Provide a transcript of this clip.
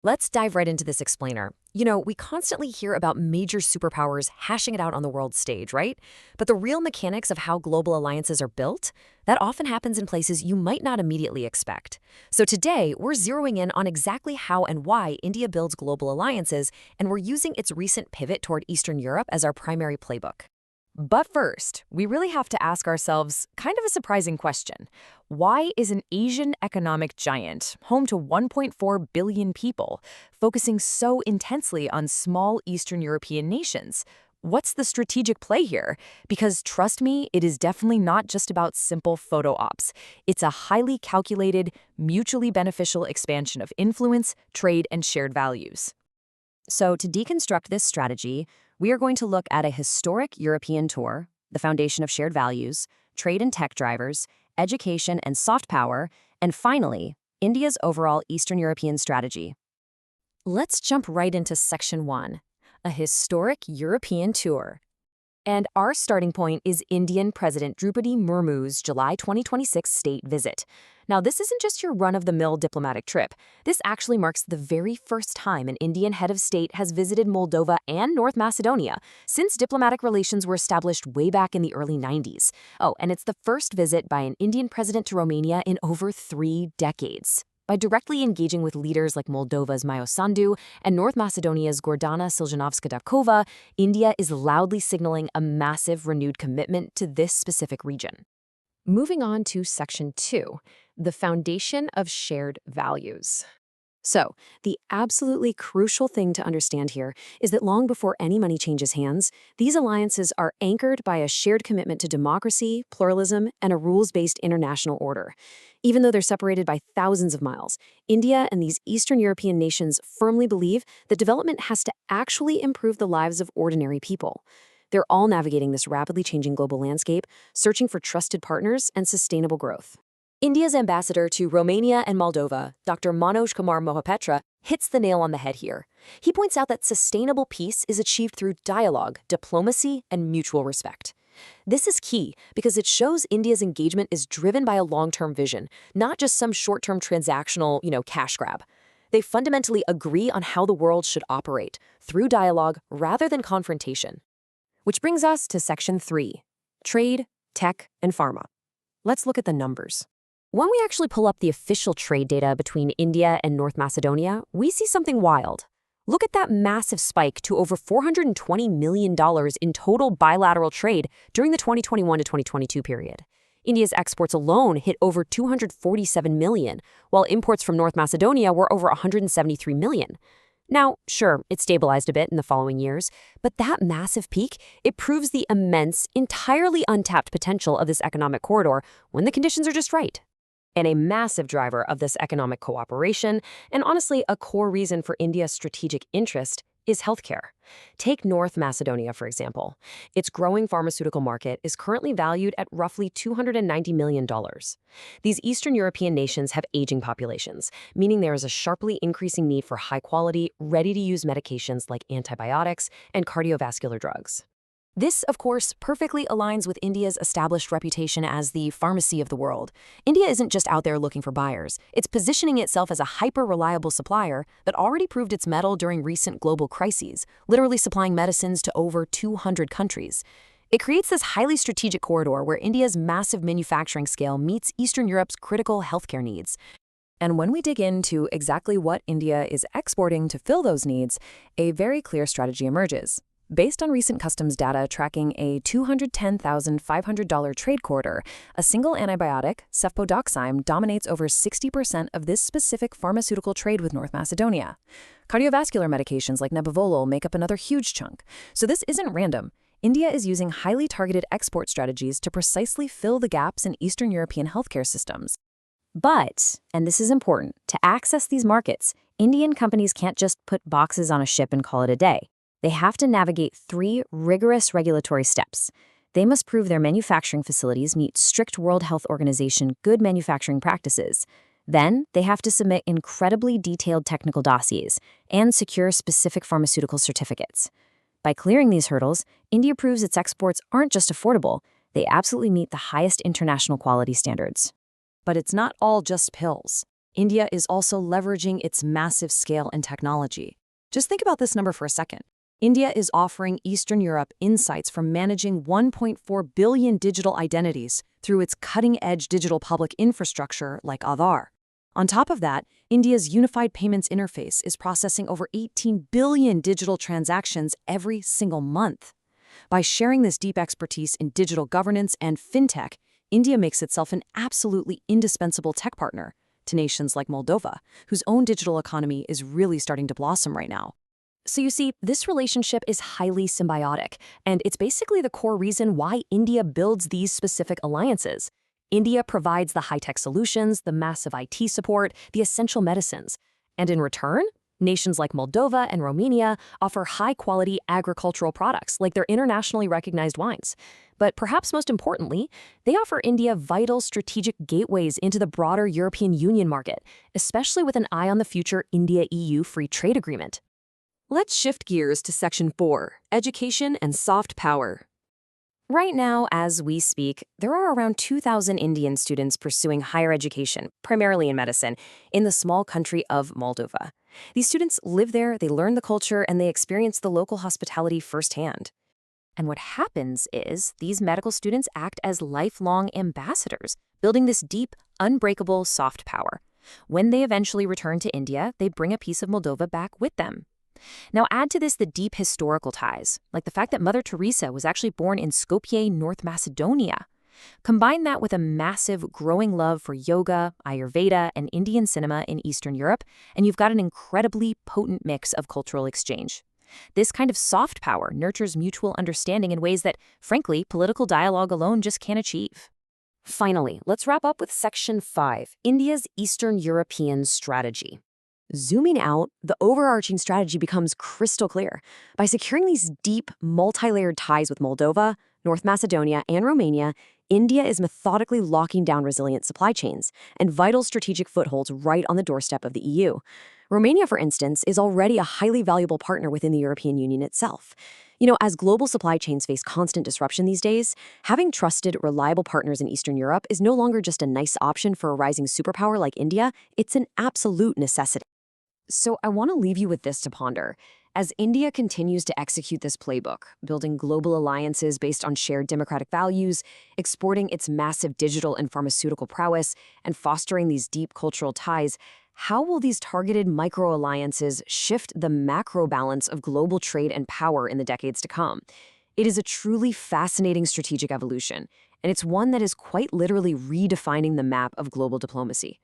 Let's dive right into this explainer. You know, we constantly hear about major superpowers hashing it out on the world stage, right? But the real mechanics of how global alliances are built, that often happens in places you might not immediately expect. So today, we're zeroing in on exactly how and why India builds global alliances, and we're using its recent pivot toward Eastern Europe as our primary playbook. But first, we really have to ask ourselves kind of a surprising question. Why is an Asian economic giant, home to 1.4 billion people, focusing so intensely on small Eastern European nations? What's the strategic play here? Because trust me, it is definitely not just about simple photo ops. It's a highly calculated, mutually beneficial expansion of influence, trade, and shared values. So to deconstruct this strategy, we are going to look at a historic European tour, the foundation of shared values, trade and tech drivers, education and soft power, and finally, India's overall Eastern European strategy. Let's jump right into Section 1, a historic European tour. And our starting point is Indian President Droupadi Murmu's July 2026 state visit. Now, this isn't just your run-of-the-mill diplomatic trip. This actually marks the very first time an Indian head of state has visited Moldova and North Macedonia since diplomatic relations were established way back in the early 90s. Oh, and it's the first visit by an Indian president to Romania in over 3 decades. By directly engaging with leaders like Moldova's Maio Sandu and North Macedonia's Gordana Siljanovska-Davkova, India is loudly signaling a massive renewed commitment to this specific region. Moving on to Section 2, the foundation of shared values. So, the absolutely crucial thing to understand here is that long before any money changes hands, these alliances are anchored by a shared commitment to democracy, pluralism, and a rules-based international order. Even though they're separated by thousands of miles, India and these Eastern European nations firmly believe that development has to actually improve the lives of ordinary people. They're all navigating this rapidly changing global landscape, searching for trusted partners and sustainable growth. India's ambassador to Romania and Moldova, Dr. Manoj Kumar Mohapatra, hits the nail on the head here. He points out that sustainable peace is achieved through dialogue, diplomacy, and mutual respect. This is key because it shows India's engagement is driven by a long-term vision, not just some short-term transactional, cash grab. They fundamentally agree on how the world should operate, through dialogue rather than confrontation. Which brings us to Section 3, trade, tech, and pharma. Let's look at the numbers. When we actually pull up the official trade data between India and North Macedonia, we see something wild. Look at that massive spike to over $420 million in total bilateral trade during the 2021 to 2022 period. India's exports alone hit over $247 million, while imports from North Macedonia were over $173 million. Now, sure, it stabilized a bit in the following years, but that massive peak, it proves the immense, entirely untapped potential of this economic corridor when the conditions are just right. And a massive driver of this economic cooperation, and honestly a core reason for India's strategic interest, is healthcare. Take North Macedonia, for example. Its growing pharmaceutical market is currently valued at roughly $290 million. These Eastern European nations have aging populations, meaning there is a sharply increasing need for high-quality, ready-to-use medications like antibiotics and cardiovascular drugs. This, of course, perfectly aligns with India's established reputation as the pharmacy of the world. India isn't just out there looking for buyers. It's positioning itself as a hyper-reliable supplier that already proved its mettle during recent global crises, literally supplying medicines to over 200 countries. It creates this highly strategic corridor where India's massive manufacturing scale meets Eastern Europe's critical healthcare needs. And when we dig into exactly what India is exporting to fill those needs, a very clear strategy emerges. Based on recent customs data tracking a $210,500 trade corridor, a single antibiotic, cefpodoxime, dominates over 60% of this specific pharmaceutical trade with North Macedonia. Cardiovascular medications like nebivolol make up another huge chunk. So this isn't random. India is using highly targeted export strategies to precisely fill the gaps in Eastern European healthcare systems. But, and this is important, to access these markets, Indian companies can't just put boxes on a ship and call it a day. They have to navigate 3 rigorous regulatory steps. They must prove their manufacturing facilities meet strict World Health Organization good manufacturing practices. Then, they have to submit incredibly detailed technical dossiers and secure specific pharmaceutical certificates. By clearing these hurdles, India proves its exports aren't just affordable, they absolutely meet the highest international quality standards. But it's not all just pills. India is also leveraging its massive scale and technology. Just think about this number for a second. India is offering Eastern Europe insights from managing 1.4 billion digital identities through its cutting-edge digital public infrastructure like Aadhaar. On top of that, India's unified payments interface is processing over 18 billion digital transactions every single month. By sharing this deep expertise in digital governance and fintech, India makes itself an absolutely indispensable tech partner to nations like Moldova, whose own digital economy is really starting to blossom right now. So you see, this relationship is highly symbiotic, and it's basically the core reason why India builds these specific alliances. India provides the high-tech solutions, the massive IT support, the essential medicines. And in return, nations like Moldova and Romania offer high-quality agricultural products like their internationally recognized wines. But perhaps most importantly, they offer India vital strategic gateways into the broader European Union market, especially with an eye on the future India-EU free trade agreement. Let's shift gears to Section 4, Education and Soft Power. Right now, as we speak, there are around 2,000 Indian students pursuing higher education, primarily in medicine, in the small country of Moldova. These students live there, they learn the culture, and they experience the local hospitality firsthand. And what happens is these medical students act as lifelong ambassadors, building this deep, unbreakable soft power. When they eventually return to India, they bring a piece of Moldova back with them. Now add to this the deep historical ties, like the fact that Mother Teresa was actually born in Skopje, North Macedonia. Combine that with a massive, growing love for yoga, Ayurveda, and Indian cinema in Eastern Europe, and you've got an incredibly potent mix of cultural exchange. This kind of soft power nurtures mutual understanding in ways that, frankly, political dialogue alone just can't achieve. Finally, let's wrap up with Section 5, India's Eastern European Strategy. Zooming out, the overarching strategy becomes crystal clear. By securing these deep, multi-layered ties with Moldova, North Macedonia, and Romania, India is methodically locking down resilient supply chains and vital strategic footholds right on the doorstep of the EU. Romania, for instance, is already a highly valuable partner within the European Union itself. As global supply chains face constant disruption these days, having trusted, reliable partners in Eastern Europe is no longer just a nice option for a rising superpower like India, it's an absolute necessity. So I want to leave you with this to ponder. As India continues to execute this playbook, building global alliances based on shared democratic values, exporting its massive digital and pharmaceutical prowess, and fostering these deep cultural ties, how will these targeted micro-alliances shift the macro balance of global trade and power in the decades to come? It is a truly fascinating strategic evolution, and it's one that is quite literally redefining the map of global diplomacy.